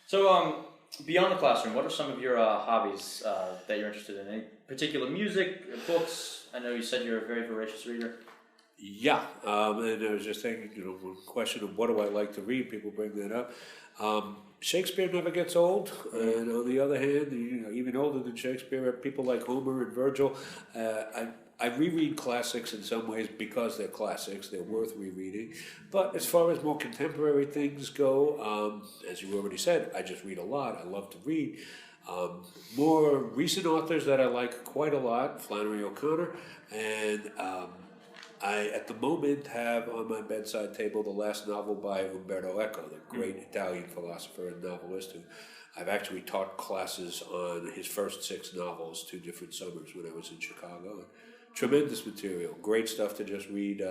So, beyond the classroom, what are some of your hobbies that you're interested in? Any particular music, books? I know you said you're a very voracious reader. Yeah, and I was just thinking, one question of what do I like to read? People bring that up. Shakespeare never gets old, and on the other hand, even older than Shakespeare, people like Homer and Virgil. I reread classics in some ways because they're classics; they're worth rereading. But as far as more contemporary things go, as you already said, I just read a lot. I love to read. More recent authors that I like quite a lot: Flannery O'Connor and. I, at the moment, have on my bedside table the last novel by Umberto Eco, the great Italian philosopher and novelist who I've actually taught classes on his first 6 novels 2 different summers when I was in Chicago. Tremendous material, great stuff to just read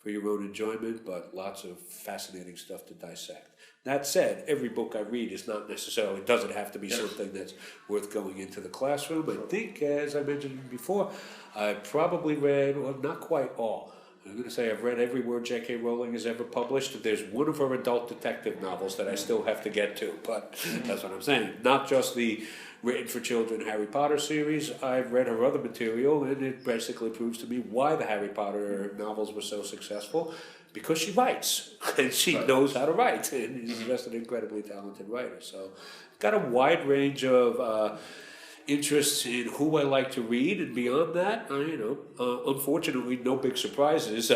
for your own enjoyment, but lots of fascinating stuff to dissect. That said, every book I read is not necessarily, doesn't have to be something that's worth going into the classroom. I think, as I mentioned before, I probably read, well, not quite all. I'm going to say I've read every word J.K. Rowling has ever published. There's one of her adult detective novels that I still have to get to, but that's what I'm saying. Not just the written for children Harry Potter series. I've read her other material, and it basically proves to me why the Harry Potter novels were so successful. Because she writes, and she knows how to write, and is just an incredibly talented writer. So, got a wide range of interests in who I like to read, and beyond that, unfortunately, no big surprises.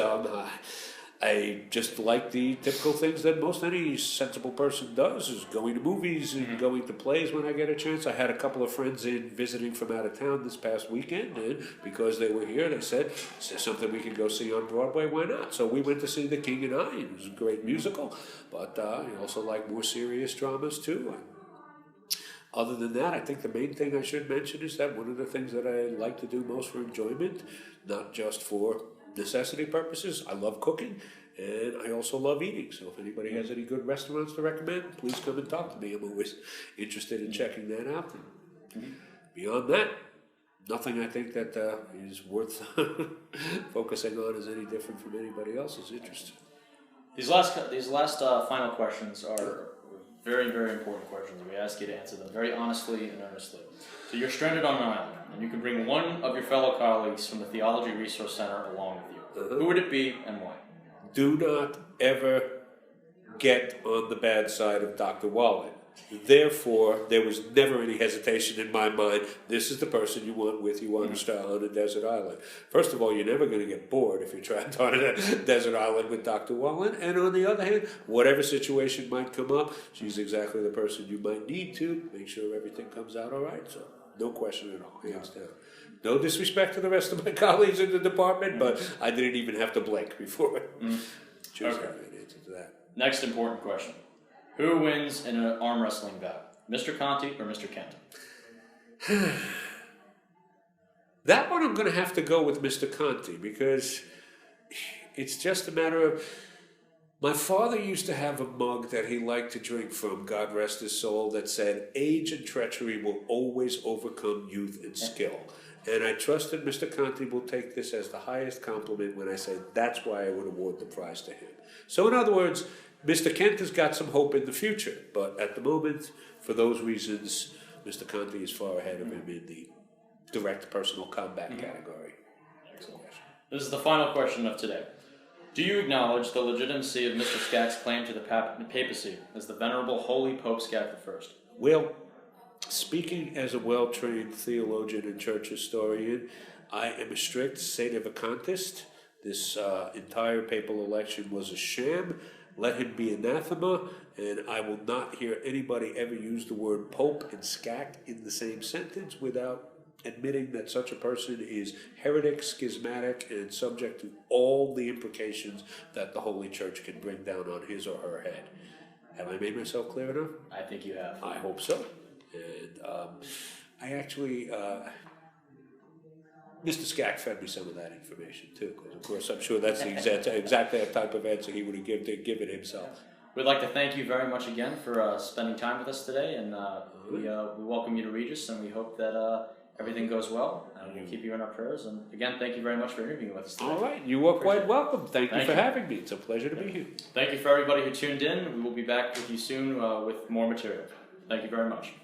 I just like the typical things that most any sensible person does, is going to movies and going to plays when I get a chance. I had a couple of friends in visiting from out of town this past weekend, and because they were here, they said, is there something we can go see on Broadway? Why not? So we went to see The King and I. It was a great musical, but I also like more serious dramas too. Other than that, I think the main thing I should mention is that one of the things that I like to do most for enjoyment, not just for necessity purposes, I love cooking, and I also love eating. So if anybody has any good restaurants to recommend, please come and talk to me. I'm always interested in checking that out. And beyond that, nothing I think that is worth focusing on is any different from anybody else's interest. These last final questions are very, very important questions. We ask you to answer them very honestly and earnestly. So you're stranded on an island, and you can bring one of your fellow colleagues from the Theology Resource Center along with you. Who would it be and why? Do not ever get on the bad side of Dr. Wallen. Therefore, there was never any hesitation in my mind. This is the person you want with you on a desert island. First of all, you're never going to get bored if you're trapped on a desert island with Dr. Wallen. And on the other hand, whatever situation might come up, she's exactly the person you might need to make sure everything comes out all right. So, no question at all, hands down. No disrespect to the rest of my colleagues in the department, but I didn't even have to blink before choosing an answer to that. Next important question. Who wins in an arm wrestling bout? Mr. Conti or Mr. Kent? That one I'm going to have to go with Mr. Conti, because it's just a matter of... My father used to have a mug that he liked to drink from, God rest his soul, that said, age and treachery will always overcome youth and skill. And I trust that Mr. Conti will take this as the highest compliment when I say that's why I would award the prize to him. So in other words, Mr. Kent has got some hope in the future, but at the moment, for those reasons, Mr. Conti is far ahead of him in the direct personal combat category. Excellent. This is the final question of today. Do you acknowledge the legitimacy of Mr. Skag's claim to the papacy as the venerable Holy Pope Skag I? Well, speaking as a well-trained theologian and church historian, I am a strict sedevacantist. This entire papal election was a sham. Let him be anathema, and I will not hear anybody ever use the word Pope and Skag in the same sentence without admitting that such a person is heretic, schismatic, and subject to all the implications that the Holy Church can bring down on his or her head. Have I made myself clear enough? I think you have. I hope so. And I actually... Mr. Skag fed me some of that information too, because of course I'm sure that's the exact type of answer he would have given himself. We'd like to thank you very much again for spending time with us today, and we welcome you to Regis, and we hope that everything goes well, and we'll keep you in our prayers. And again, thank you very much for interviewing with us today. All right, you are quite welcome. Thank you for having me. It's a pleasure to be here. Thank you for everybody who tuned in. We will be back with you soon with more material. Thank you very much.